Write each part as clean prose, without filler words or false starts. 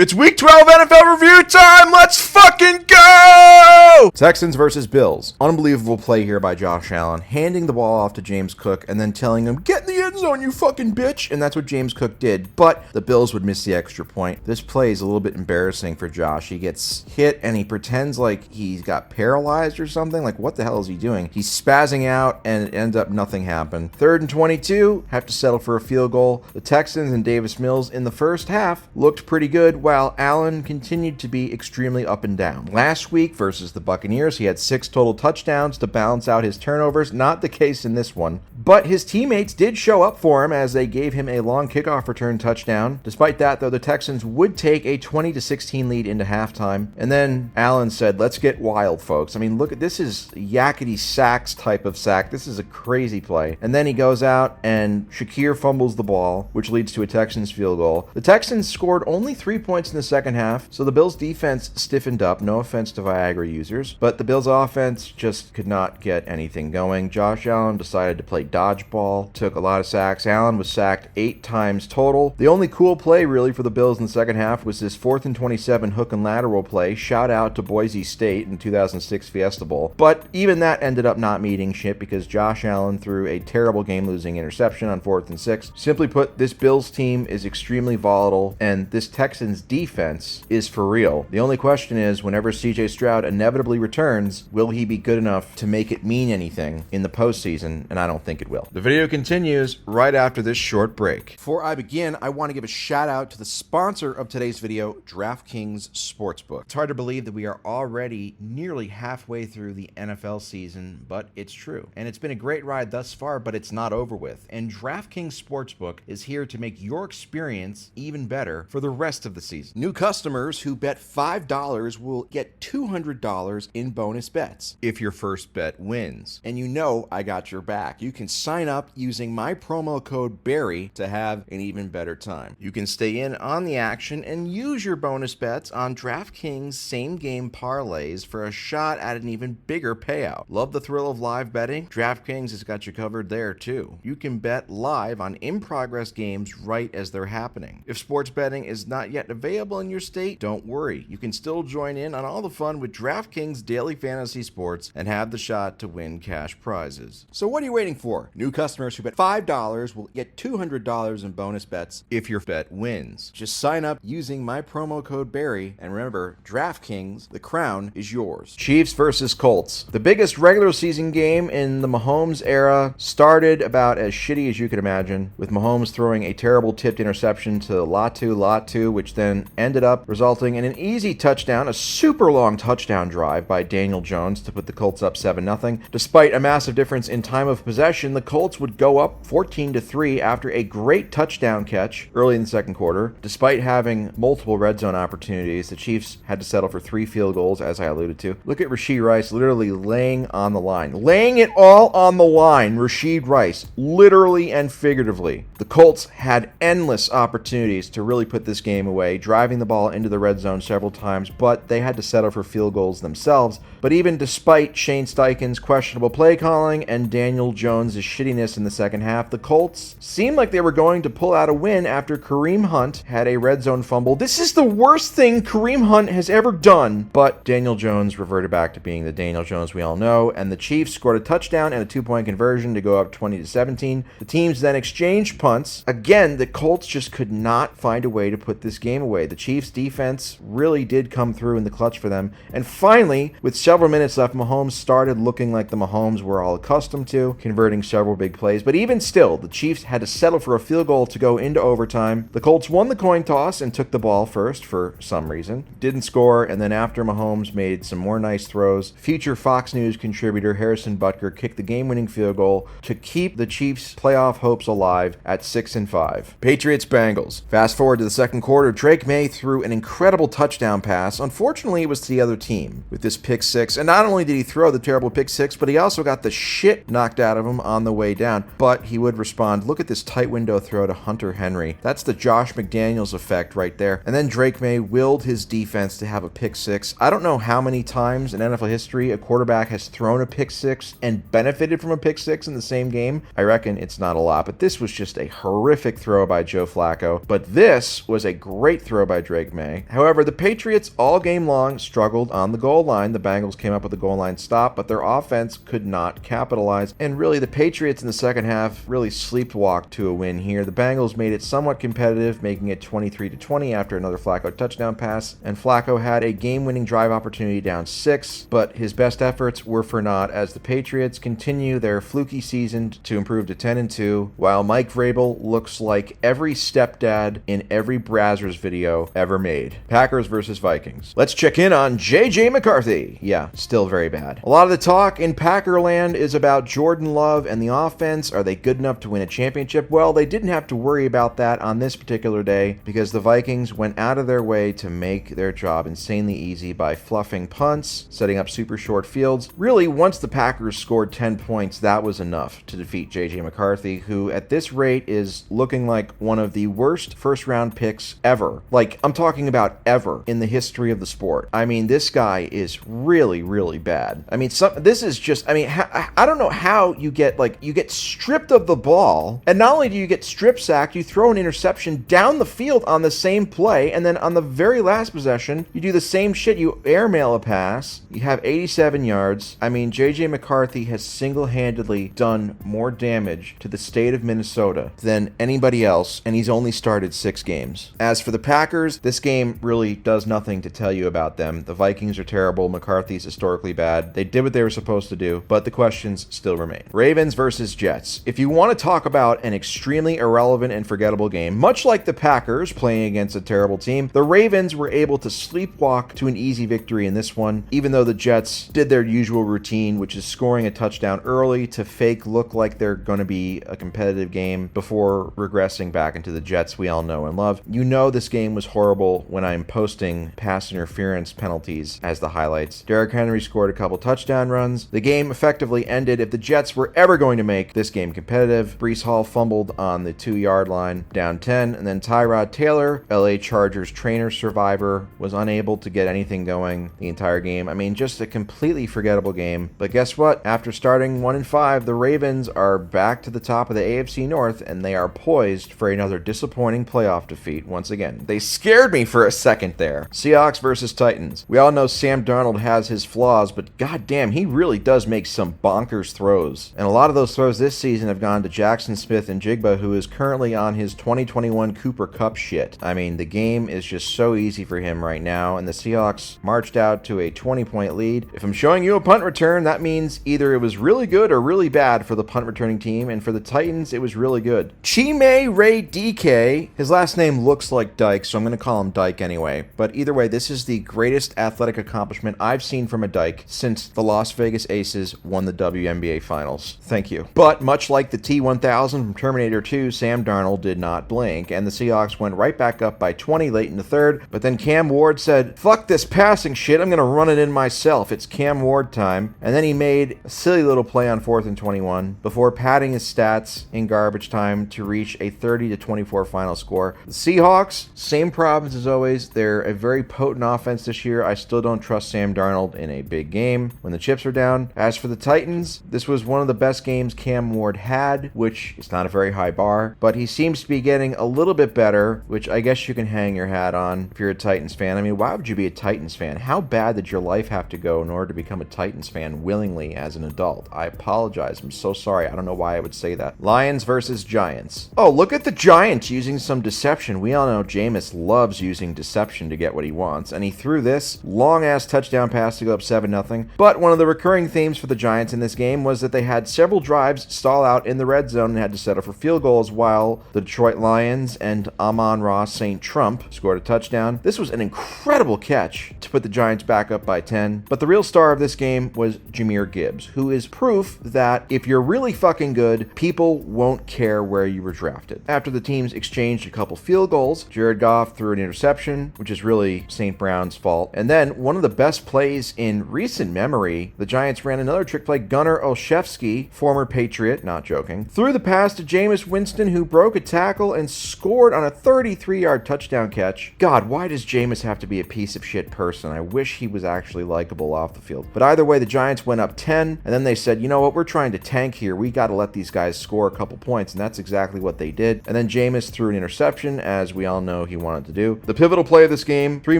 It's week 12 NFL review time. Let's fucking go! Texans versus Bills. Unbelievable play here by Josh Allen, handing the ball off to James Cook and then telling him, get in the end zone, you fucking bitch. And that's what James Cook did, but the Bills would miss the extra point. This play is a little bit embarrassing for Josh. He gets hit and he pretends like he's got paralyzed or something. Like, what the hell is he doing? He's spazzing out and it ends up nothing happened. 3rd and 22, have to settle for a field goal. The Texans and Davis Mills in the first half looked pretty good, while Allen continued to be extremely up and down. Last week versus the Buccaneers, he had 6 total touchdowns to balance out his turnovers. Not the case in this one, but his teammates did show up for him as they gave him a long kickoff return touchdown. Despite that, though, the Texans would take a 20-16 lead into halftime, and then Allen said, let's get wild, folks. I mean, look at this, is yakety sacks type of sack. This is a crazy play. And then he goes out and Shakir fumbles the ball, which leads to a Texans field goal. The Texans scored only 3 points in the second half, so the Bills defense stiffened up. No offense to Viagra users, but the Bills offense just could not get anything going. Josh Allen decided to play dodgeball, took a lot of sacks. Allen was sacked 8 times total. The only cool play really for the Bills in the second half was this 4th and 27 hook and lateral play. Shout out to Boise State in 2006 Fiesta Bowl, but even that ended up not meeting shit because Josh Allen threw a terrible game-losing interception on 4th and 6. Simply put, this Bills team is extremely volatile, and this Texans defense is for real. The only question is, whenever CJ Stroud inevitably returns, will he be good enough to make it mean anything in the postseason? And I don't think it will. The video continues right after this short break. Before I begin, I want to give a shout out to the sponsor of today's video, DraftKings Sportsbook. It's hard to believe that we are already nearly halfway through the NFL season, but it's true. And it's been a great ride thus far, but it's not over with. And DraftKings Sportsbook is here to make your experience even better for the rest of the season. New customers who bet $5 will get $200 in bonus bets if your first bet wins. And you know I got your back. You can sign up using my promo code BARRY to have an even better time. You can stay in on the action and use your bonus bets on DraftKings same-game parlays for a shot at an even bigger payout. Love the thrill of live betting? DraftKings has got you covered there too. You can bet live on in-progress games right as they're happening. If sports betting is not yet available in your state, don't worry. You can still join in on all the fun with DraftKings Daily Fantasy Sports and have the shot to win cash prizes. So what are you waiting for? New customers who bet $5 will get $200 in bonus bets if your bet wins. Just sign up using my promo code BARRY, and remember, DraftKings, the crown is yours. Chiefs versus Colts. The biggest regular season game in the Mahomes era started about as shitty as you could imagine, with Mahomes throwing a terrible tipped interception to Latu, which then ended up resulting in an easy touchdown, a super long touchdown drive by Daniel Jones to put the Colts up 7-0. Despite a massive difference in time of possession, the Colts would go up 14-3 after a great touchdown catch early in the second quarter. Despite having multiple red zone opportunities, the Chiefs had to settle for 3 field goals, as I alluded to. Look at Rashee Rice literally laying on the line. Laying it all on the line, Rashee Rice, literally and figuratively. The Colts had endless opportunities to really put this game away, driving the ball into the red zone several times, but they had to settle for field goals themselves. But even despite Shane Steichen's questionable play calling and Daniel Jones' shittiness in the second half, the Colts seemed like they were going to pull out a win after Kareem Hunt had a red zone fumble. This is the worst thing Kareem Hunt has ever done, but Daniel Jones reverted back to being the Daniel Jones we all know, and the Chiefs scored a touchdown and a 2-point conversion to go up 20-17. The teams then exchanged punts. Again, the Colts just could not find a way to put this game away. The Chiefs defense really did come through in the clutch for them, and finally, with several minutes left, Mahomes started looking like the Mahomes we're all accustomed to, converting several big plays. But even still, the Chiefs had to settle for a field goal to go into overtime. The Colts won the coin toss and took the ball first for some reason. Didn't score, and then after Mahomes made some more nice throws, future Fox News contributor Harrison Butker kicked the game-winning field goal to keep the Chiefs' playoff hopes alive at 6-5. Patriots Bengals. Fast forward to the second quarter, Drake May threw an incredible touchdown pass. Unfortunately, it was to the other team with this pick six, and not only did he throw the terrible pick six, but he also got the shit knocked out of him on the way down, but he would respond. Look at this tight window throw to Hunter Henry. That's the Josh McDaniels effect right there. And then Drake May willed his defense to have a pick six. I don't know how many times in NFL history a quarterback has thrown a pick six and benefited from a pick six in the same game. I reckon it's not a lot, but this was just a horrific throw by Joe Flacco. But this was a great throw by Drake May. However, the Patriots all game long struggled on the goal line. The Bengals came up with a goal line stop, but their offense could not capitalize. And really, the Patriots in the second half really sleepwalked to a win here. The Bengals made it somewhat competitive, making it 23-20 after another Flacco touchdown pass. And Flacco had a game-winning drive opportunity down 6, but his best efforts were for naught as the Patriots continue their fluky season to improve to 10-2, while Mike Vrabel looks like every stepdad in every Brazzers video ever made. Packers versus Vikings. Let's check in on J.J. McCarthy. Yeah, still very bad. A lot of the talk in Packerland is about Jordan Love and the offense. Are they good enough to win a championship? Well, they didn't have to worry about that on this particular day because the Vikings went out of their way to make their job insanely easy by fluffing punts, setting up super short fields. Really, once the Packers scored 10 points, that was enough to defeat J.J. McCarthy, who at this rate is looking like one of the worst first-round picks ever. Like, I'm talking about ever in the history of the sport. I mean, this guy is really, really bad. I mean, this is just, I mean, I don't know how you get stripped of the ball, and not only do you get strip sacked, you throw an interception down the field on the same play, and then on the very last possession, you do the same shit. You airmail a pass, you have 87 yards. I mean, J.J. McCarthy has single-handedly done more damage to the state of Minnesota than anybody else, and he's only started 6 games. As for the Packers, this game really does nothing to tell you about them. The Vikings are terrible. McCarthy's historically bad. They did what they were supposed to do, but the questions still remain. Ravens versus Jets. If you want to talk about an extremely irrelevant and forgettable game, much like the Packers playing against a terrible team, the Ravens were able to sleepwalk to an easy victory in this one, even though the Jets did their usual routine, which is scoring a touchdown early to fake look like they're going to be a competitive game before regressing back into the Jets we all know and love. You know this game was horrible when I'm posting pass interference penalties as the highlights. Derrick Henry scored a couple touchdown runs. The game effectively ended if the Jets were ever going to make this game competitive. Breece Hall fumbled on the 2-yard line, down 10, and then Tyrod Taylor, LA Chargers trainer survivor, was unable to get anything going the entire game. I mean, just a completely forgettable game. But guess what? After starting 1-5, the Ravens are back to the top of the AFC North, and they are poised for another disappointing playoff defeat once again. They scared me for a second there. Seahawks versus Titans. We all know Sam Darnold has his flaws, but goddamn, he really does make some bonkers throws. And a lot of those throws this season have gone to Jackson Smith and Jigba, who is currently on his 2021 Cooper Kupp shit. I mean, the game is just so easy for him right now, and the Seahawks marched out to a 20-point lead. If I'm showing you a punt return, that means either it was really good or really bad for the punt returning team, and for the Titans, it was really good. Chime Ray DK, his last name looks like Dyke, so I'm going to call him Dyke anyway. But either way, this is the greatest athletic accomplishment I've seen from a Dyke since the Las Vegas Aces won the WNBA Finals. Thank you. But much like the T-1000 from Terminator 2, Sam Darnold did not blink, and the Seahawks went right back up by 20 late in the third, but then Cam Ward said, "Fuck this passing shit, I'm going to run it in myself. It's Cam Ward time." And then he made a silly little play on 4th and 21 before padding his stats in garbage time to reach a 30-24 final score. The Seahawks, same problems as always. They're a very potent offense this year. I still don't trust Sam Darnold in a big game when the chips are down. As for the Titans, this was one of the best games Cam Ward had, which is not a very high bar, but he seems to be getting a little bit better, which I guess you can hang your hat on if you're a Titans fan. I mean, why would you be a Titans fan? How bad did your life have to go in order to become a Titans fan willingly as an adult? I apologize. I'm so sorry. I don't know why I would say that. Lions versus Giants. Oh, look at the Giants using some deception. We all know Jameis loves using deception to get what he wants, and he threw this long-ass touchdown pass to go up 7-0. But one of the recurring themes for the Giants in this game was that they had several drives stall out in the red zone and had to settle for field goals, while the Detroit Lions and Amon-Ra St. Trump scored a touchdown. This was an incredible catch to put the Giants back up by 10. But the real star of this game was Jahmyr Gibbs, who is proof that if you're really fucking good, people won't care where you were drafted. After the teams exchanged a couple field goals, Jared Goff threw an interception, which is really St. Brown's fault. And then one of the best plays in recent memory, the Giants ran another trick play. Gunnar Olszewski former Patriot, not joking, threw the pass to Jameis Winston, who broke a tackle and scored on a 33-yard touchdown catch. God, why does Jameis have to be a piece of shit person? I wish he was actually likable off the field. But either way, the Giants went up 10, and then they said, you know what, we're trying to tank here. We got to let these guys score a couple points, and that's exactly what they did. And then Jameis threw an interception, as we all know he wanted to do. The pivotal play of this game, 3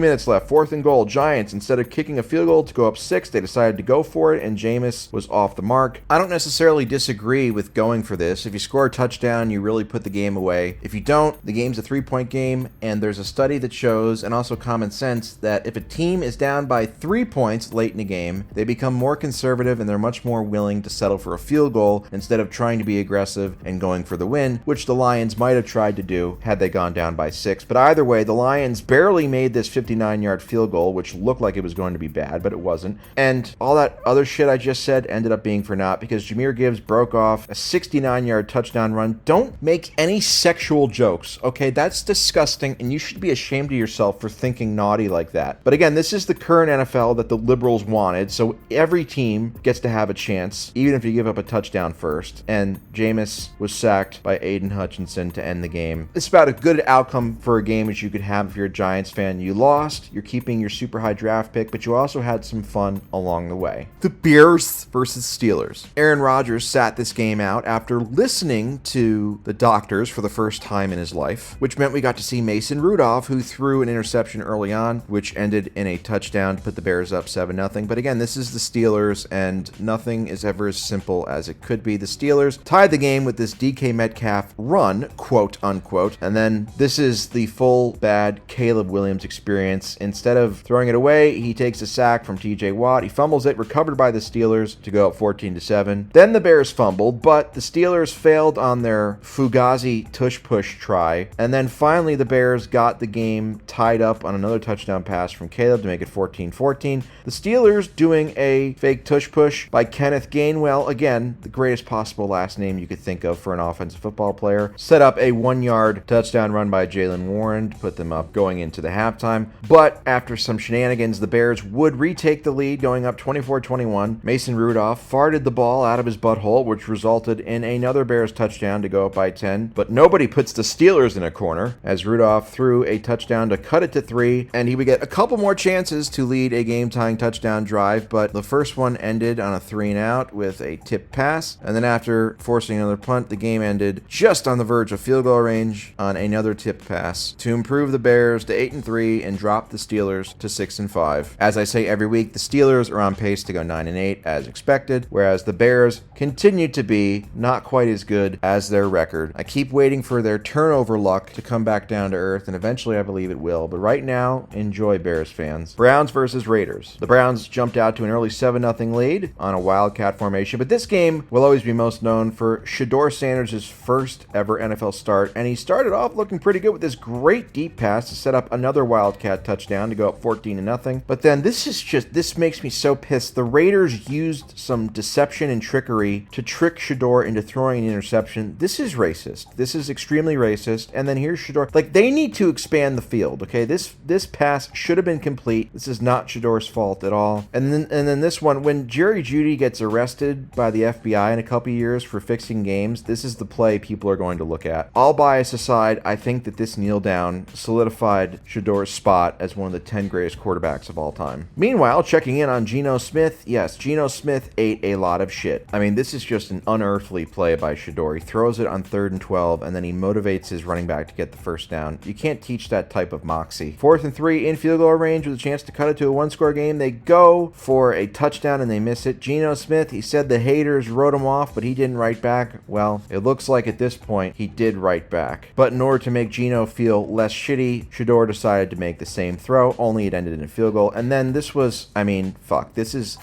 minutes left, 4th and goal. Giants, instead of kicking a field goal to go up 6, they decided to go for it, and Jameis was off the mark. I don't necessarily disagree with going for this. If you score a touchdown, you really put the game away. If you don't, the game's a 3-point game, and there's a study that shows, and also common sense, that if a team is down by 3 points late in a game, they become more conservative and they're much more willing to settle for a field goal instead of trying to be aggressive and going for the win, which the Lions might have tried to do had they gone down by 6. But either way, the Lions barely made this 59-yard field goal, which looked like it was going to be bad, but it wasn't. And all that other shit I just said ended up being for naught because Jahmyr Gibbs broke off a 69-yard touchdown run. Don't make any sexual jokes, okay? That's disgusting, and you should be ashamed of yourself for thinking naughty like that. But again, this is the current NFL that the liberals wanted, so every team gets to have a chance, even if you give up a touchdown first. And Jameis was sacked by Aiden Hutchinson to end the game. It's about as good outcome for a game as you could have if you're a Giants fan. You lost, you're keeping your super high draft pick, but you also had some fun along the way. The Bears versus Steelers. Aaron Rodgers sat this game out after listening to the doctors for the first time in his life, which meant we got to see Mason Rudolph, who threw an interception early on, which ended in a touchdown to put the Bears up 7-0. But again, this is the Steelers, and nothing is ever as simple as it could be. The Steelers tied the game with this DK Metcalf run, quote unquote, and then this is the full bad Caleb Williams experience. Instead of throwing it away, he takes a sack from TJ Watt. He fumbles it, recovered by the Steelers to go up 14-7. Then the Bears fumbled, but the Steelers failed on their Fugazi tush-push try, and then finally the Bears got the game tied up on another touchdown pass from Caleb to make it 14-14. The Steelers doing a fake tush-push by Kenneth Gainwell, again, the greatest possible last name you could think of for an offensive football player, set up a 1-yard touchdown run by Jaylen Warren to put them up going into the halftime. But after some shenanigans, the Bears would retake the lead, going up 24-21. Mason Rudolph farted the ball out of his butthole, which resulted in another Bears touchdown to go up by 10. But nobody puts the Steelers in a corner, as Rudolph threw a touchdown to cut it to 3, and he would get a couple more chances to lead a game-tying touchdown drive, but the first one ended on a 3-and-out with a tipped pass, and then after forcing another punt, the game ended just on the verge of field goal range on another tipped pass to improve the Bears to 8-3 and drop the Steelers to 6-5. As I say every week, the Steelers are on pace to go 9-8 as expected, whereas the Bears continue to be not quite as good as their record. I keep waiting for their turnover luck to come back down to earth, and eventually I believe it will, but right now, enjoy, Bears fans. Browns versus Raiders. The Browns jumped out to an early 7-0 lead on a Wildcat formation, but this game will always be most known for Shedeur Sanders' first ever NFL start, and he started off looking pretty good with this great deep pass to set up another Wildcat touchdown to go up 14-0. But then this makes me so pissed. The Raiders used some deception and trickery to trick Shedeur into throwing an interception. This is racist. This is extremely racist. And then here's Shedeur. Like, they need to expand the field, okay? This pass should have been complete. This is not Shedeur's fault at all. And then this one, when Jerry Jeudy gets arrested by the FBI in a couple years for fixing games, this is the play people are going to look at. All bias aside, I think that this kneel down solidified Shedeur's spot as one of the 10 greatest quarterbacks of all time. Meanwhile, checking in on Geno Smith, yes, Geno Smith ate a lot of shit. I mean, this is just an unearthly play by Shedeur. He throws it on 3rd and 12, and then he motivates his running back to get the first down. You can't teach that type of moxie. 4th and 3 in field goal range with a chance to cut it to a 1-score game. They go for a touchdown and they miss it. Geno Smith, he said the haters wrote him off, but he didn't write back. Well, it looks like at this point he did write back. But in order to make Geno feel less shitty, Shedeur decided to make the same throw, only it ended in a field goal. And then this was, I mean, fuck. This is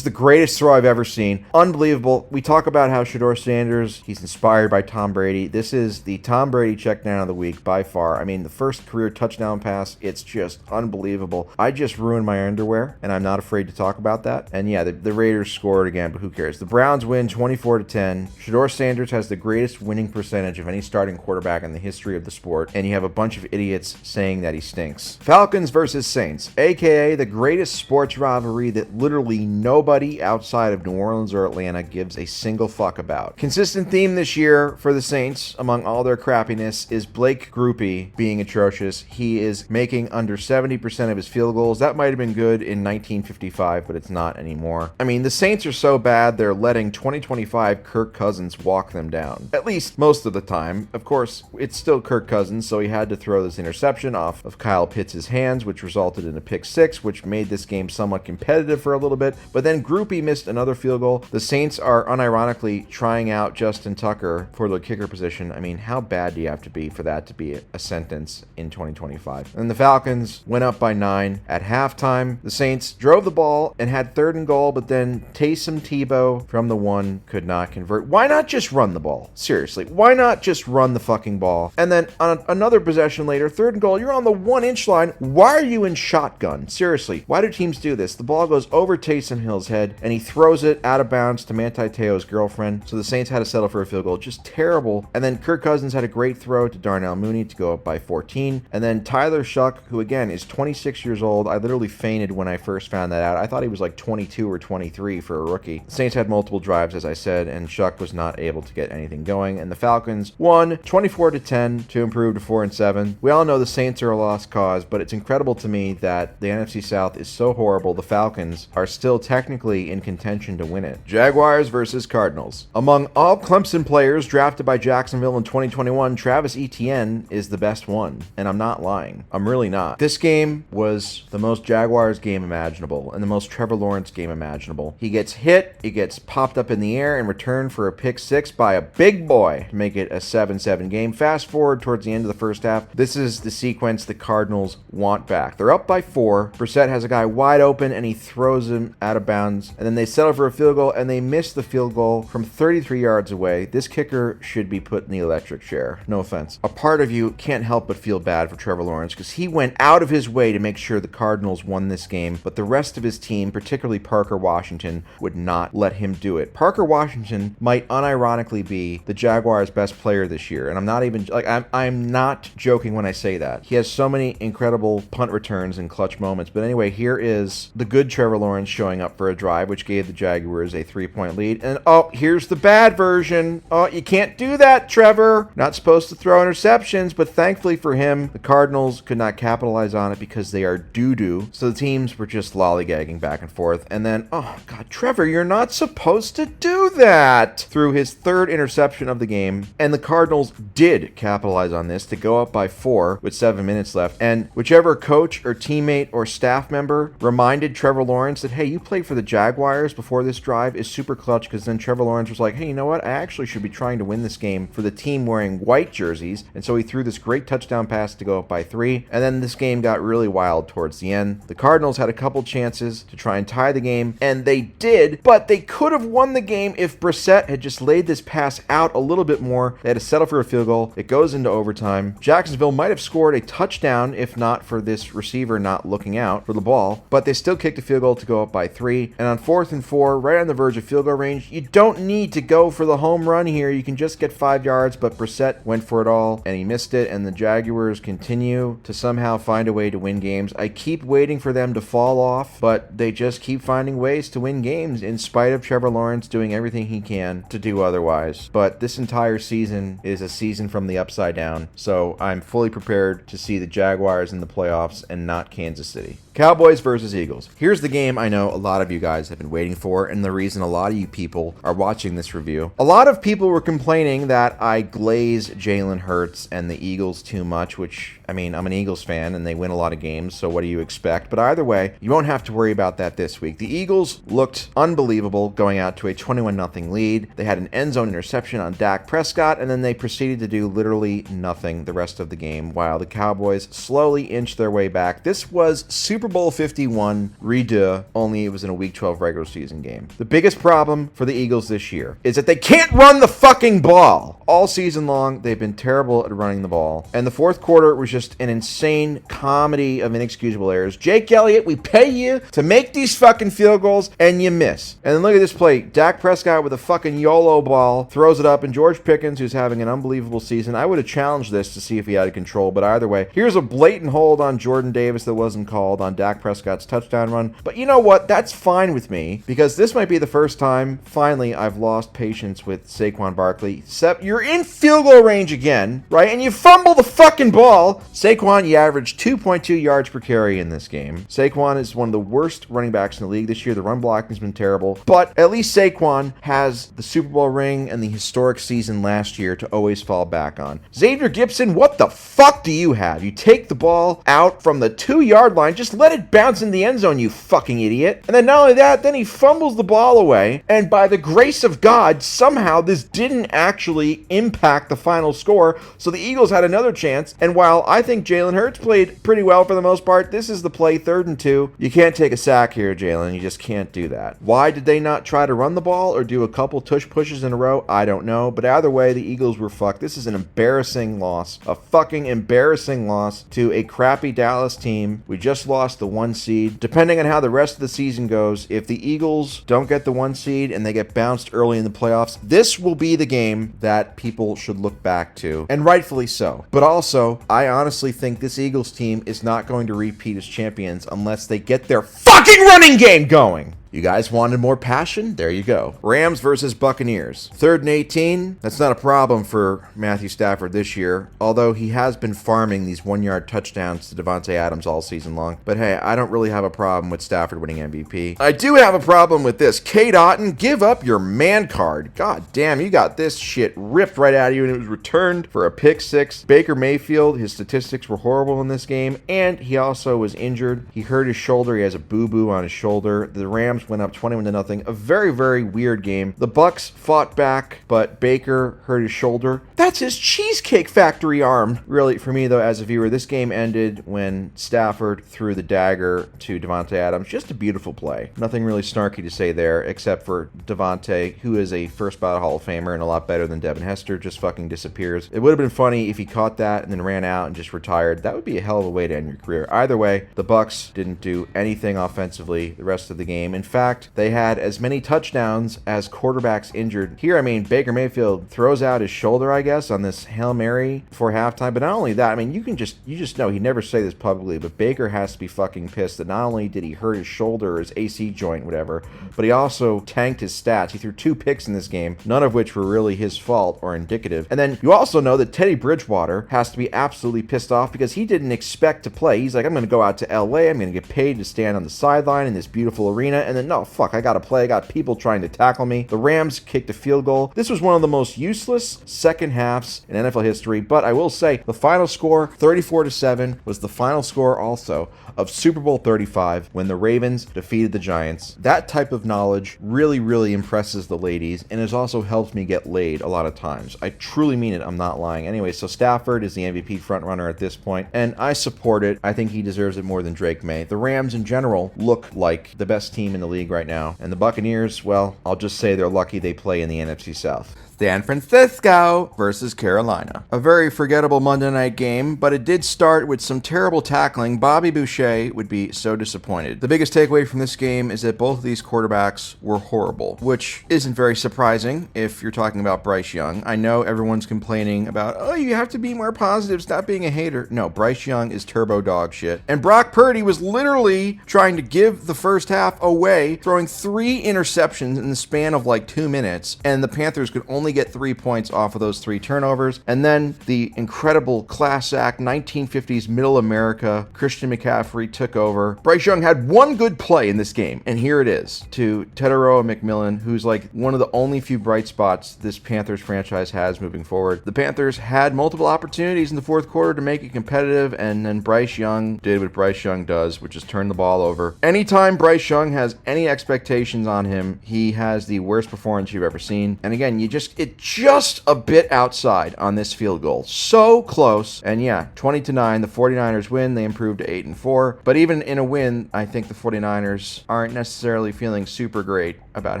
the greatest throw I've ever seen. Unbelievable. We talk about how Shedeur Sanders, he's inspired by Tom Brady. This is the Tom Brady check down of the week by far. I mean, the first career touchdown pass, it's just unbelievable. I just ruined my underwear, and I'm not afraid to talk about that. And yeah, the Raiders scored again, but who cares? The Browns win 24-10. Shedeur Sanders has the greatest winning percentage of any starting quarterback in the history of the sport, and you have a bunch of idiots saying that he stinks. Falcons versus Saints, aka the greatest sports rivalry that literally nobody outside of New Orleans or Atlanta gives a single fuck about. Consistent theme this year for the Saints, among all their crappiness, is Blake Grupe being atrocious. He is making under 70% of his field goals. That might have been good in 1955, but it's not anymore. I mean, the Saints are so bad, they're letting 2025 Kirk Cousins walk them down. At least most of the time. Of course, it's still Kirk Cousins, so he had to throw this interception off of Kyle Pitts' hands, which resulted in a pick six, which made this game somewhat competitive for a little bit. But then Grupe missed another field goal. The Saints are unironically trying out Justin Tucker for their kicker position. I mean, how bad do you have to be for that to be a sentence in 2025? And the Falcons went up by 9 at halftime. The Saints drove the ball and had 3rd and goal, but then Taysom Tebow from the 1 could not convert. Why not just run the ball? Seriously, why not just run the fucking ball? And then on another possession later, 3rd and goal, you're on the 1-inch line. Why are you in shotgun? Seriously, why do teams do this? The ball goes over Taysom Hill's head, and he throws it out of bounds to Manti Te'o's girlfriend. So the Saints had to settle for a field goal. Just terrible. And then Kirk Cousins had a great throw to Darnell Mooney to go up by 14. And then Tyler Shuck, who again is 26 years old. I literally fainted when I first found that out. I thought he was like 22 or 23 for a rookie. The Saints had multiple drives, as I said, and Shuck was not able to get anything going. And the Falcons won 24-10 to improve to 4-7. We all know the Saints are a lost cause, but it's incredible to me that the NFC South is so horrible. The Falcons are still technically in contention to win it. Jaguars versus Cardinals. Among all Clemson players drafted by Jacksonville in 2021, Travis Etienne is the best one. And I'm not lying. I'm really not. This game was the most Jaguars game imaginable and the most Trevor Lawrence game imaginable. He gets hit, he gets popped up in the air in return for a pick six by a big boy to make it a 7-7 game. Fast forward towards the end of the first half. This is the sequence the Cardinals want back. They're up by 4. Brissett has a guy wide open and he throws him out of bounds. And then they settle for a field goal and they miss the field goal from 33 yards away. This kicker should be put in the electric chair. No offense. A part of you can't help but feel bad for Trevor Lawrence because he went out of his way to make sure the Cardinals won this game, but the rest of his team, particularly Parker Washington, would not let him do it. Parker Washington might unironically be the Jaguars' best player this year, and I'm not even like I'm not joking when I say that. He has so many incredible punt returns and clutch moments. But anyway, here is the good Trevor Lawrence showing up for a drive which gave the Jaguars a 3-point lead. And oh, here's the bad version. Oh, you can't do that, Trevor. Not supposed to throw interceptions, but thankfully for him, the Cardinals could not capitalize on it because they are doo-doo. So the teams were just lollygagging back and forth. And then, oh God, Trevor, you're not supposed to do that. Threw his 3rd interception of the game. And the Cardinals did capitalize on this to go up by 4 with 7 minutes left. And whichever coach or teammate or staff member reminded Trevor Lawrence that, hey, you played for the Jaguars before this drive is super clutch, because then Trevor Lawrence was like, hey, you know what? I actually should be trying to win this game for the team wearing white jerseys. And so he threw this great touchdown pass to go up by 3. And then this game got really wild towards the end. The Cardinals had a couple chances to try and tie the game, and they did, but they could have won the game if Brissett had just laid this pass out a little bit more. They had to settle for a field goal. It goes into overtime. Jacksonville might have scored a touchdown if not for this receiver not looking out for the ball, but they still kicked a field goal to go up by 3. And on 4th and 4, right on the verge of field goal range, you don't need to go for the home run here. You can just get 5 yards, but Brissett went for it all and he missed it, and the Jaguars continue to somehow find a way to win games. I keep waiting for them to fall off, but they just keep finding ways to win games in spite of Trevor Lawrence doing everything he can to do otherwise. But this entire season is a season from the upside down, so I'm fully prepared to see the Jaguars in the playoffs and not Kansas City. Cowboys versus Eagles. Here's the game I know a lot of you guys have been waiting for, and the reason a lot of you people are watching this review. A lot of people were complaining that I glaze Jalen Hurts and the Eagles too much, which, I mean, I'm an Eagles fan and they win a lot of games, so what do you expect? But either way, you won't have to worry about that this week. The Eagles looked unbelievable going out to a 21-0 lead. They had an end zone interception on Dak Prescott, and then they proceeded to do literally nothing the rest of the game while the Cowboys slowly inched their way back. This was Super Bowl 51 redo, only it was in a Week 12 regular season game. The biggest problem for the Eagles this year is that they can't run the fucking ball. All season long, they've been terrible at running the ball. And the fourth quarter was just an insane comedy of inexcusable errors. Jake Elliott, we pay you to make these fucking field goals, and you miss. And then look at this play. Dak Prescott with a fucking YOLO ball, throws it up, and George Pickens, who's having an unbelievable season. I would have challenged this to see if he had control, but either way, here's a blatant hold on Jordan Davis that wasn't called on Dak Prescott's touchdown run. But you know what? That's fine with me, because this might be the first first time, finally, I've lost patience with Saquon Barkley. You're in field goal range again, right? And you fumble the fucking ball. Saquon, you averaged 2.2 yards per carry in this game. Saquon is one of the worst running backs in the league this year. The run blocking has been terrible. But at least Saquon has the Super Bowl ring and the historic season last year to always fall back on. Xavier Gipson, what the fuck do you have? You take the ball out from the 2-yard line. Just let it bounce in the end zone, you fucking idiot. And then not only that, then he fumbles the ball away. And by the grace of God, somehow this didn't actually impact the final score. So the Eagles had another chance. And while I think Jalen Hurts played pretty well for the most part, this is the play, 3rd and 2. You can't take a sack here, Jalen. You just can't do that. Why did they not try to run the ball or do a couple tush pushes in a row? I don't know. But either way, the Eagles were fucked. This is an embarrassing loss. A fucking embarrassing loss to a crappy Dallas team. We just lost the 1 seed. Depending on how the rest of the season goes, if the Eagles don't get the 1 seed and they get bounced early in the playoffs, this will be the game that people should look back to. And rightfully so. But also, I honestly think this Eagles team is not going to repeat as champions unless they get their fucking running game going. You guys wanted more passion? There you go. Rams versus Buccaneers. 3rd and 18. That's not a problem for Matthew Stafford this year, although he has been farming these 1-yard touchdowns to Davante Adams all season long. But hey, I don't really have a problem with Stafford winning MVP. I do have a problem with this. Kate Otten, give up your man card. God damn, you got this shit ripped right out of you, and it was returned for a pick 6. Baker Mayfield, his statistics were horrible in this game, and he also was injured. He hurt his shoulder. He has a boo-boo on his shoulder. The Rams went up 21-0. A very, very weird game. The Bucks fought back, but Baker hurt his shoulder. That's his Cheesecake Factory arm. Really, for me, though, as a viewer, this game ended when Stafford threw the dagger to Davante Adams. Just a beautiful play. Nothing really snarky to say there, except for Davante, who is a first-ballot Hall of Famer and a lot better than Devin Hester, just fucking disappears. It would have been funny if he caught that and then ran out and just retired. That would be a hell of a way to end your career. Either way, the Bucks didn't do anything offensively the rest of the game. In fact, they had as many touchdowns as quarterbacks injured. Here, I mean, Baker Mayfield throws out his shoulder, I guess, on this Hail Mary before halftime. But not only that, I mean, you just know, he'd never say this publicly, but Baker has to be fucking pissed that not only did he hurt his shoulder or his AC joint, whatever, but he also tanked his stats. He threw 2 picks in this game, none of which were really his fault or indicative. And then you also know that Teddy Bridgewater has to be absolutely pissed off because he didn't expect to play. He's like, I'm going to go out to LA, I'm going to get paid to stand on the sideline in this beautiful arena, and then, no, fuck, I got to play. I got people trying to tackle me. The Rams kicked a field goal. This was one of the most useless second halves in NFL history, but I will say the final score, 34-7, was the final score also of Super Bowl 35 when the Ravens defeated the Giants. That type of knowledge really, really impresses the ladies and has also helped me get laid a lot of times. I truly mean it. I'm not lying. Anyway, so Stafford is the MVP frontrunner at this point, and I support it. I think he deserves it more than Drake May. The Rams in general look like the best team in the league right now, and the Buccaneers, well, I'll just say they're lucky they play in the NFC South. San Francisco versus Carolina. A very forgettable Monday night game, but it did start with some terrible tackling. Bobby Boucher would be so disappointed. The biggest takeaway from this game is that both of these quarterbacks were horrible, which isn't very surprising if you're talking about Bryce Young. I know everyone's complaining about, oh, you have to be more positive, stop being a hater. No, Bryce Young is turbo dog shit. And Brock Purdy was literally trying to give the first half away, throwing 3 interceptions in the span of like 2 minutes, and the Panthers could only get 3 points off of those 3 turnovers. And then the incredible class act 1950s middle America Christian McCaffrey took over. Bryce Young had one good play in this game, and here it is to Teteroa McMillan, who's like one of the only few bright spots this Panthers franchise has moving forward. The Panthers had multiple opportunities in the fourth quarter to make it competitive, and then Bryce Young did what Bryce Young does, which is turn the ball over. Anytime Bryce Young has any expectations on him, he has the worst performance you've ever seen. And again, it just a bit outside on this field goal. So close. And yeah, 20-9, the 49ers win. They improved to 8-4. But even in a win, I think the 49ers aren't necessarily feeling super great about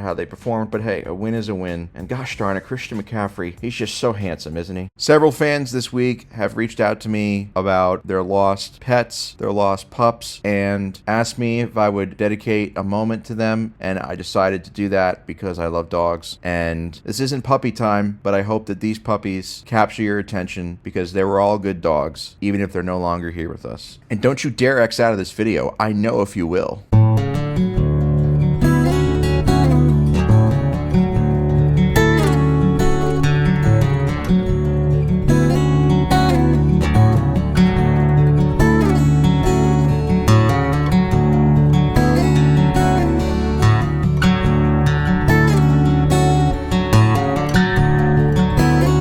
how they performed. But hey, a win is a win. And gosh darn it, Christian McCaffrey, he's just so handsome, isn't he? Several fans this week have reached out to me about their lost pets, their lost pups, and asked me if I would dedicate a moment to them. And I decided to do that because I love dogs. And this isn't puppy time, but I hope that these puppies capture your attention because they were all good dogs, even if they're no longer here with us. And don't you dare X out of this video. I know if you will.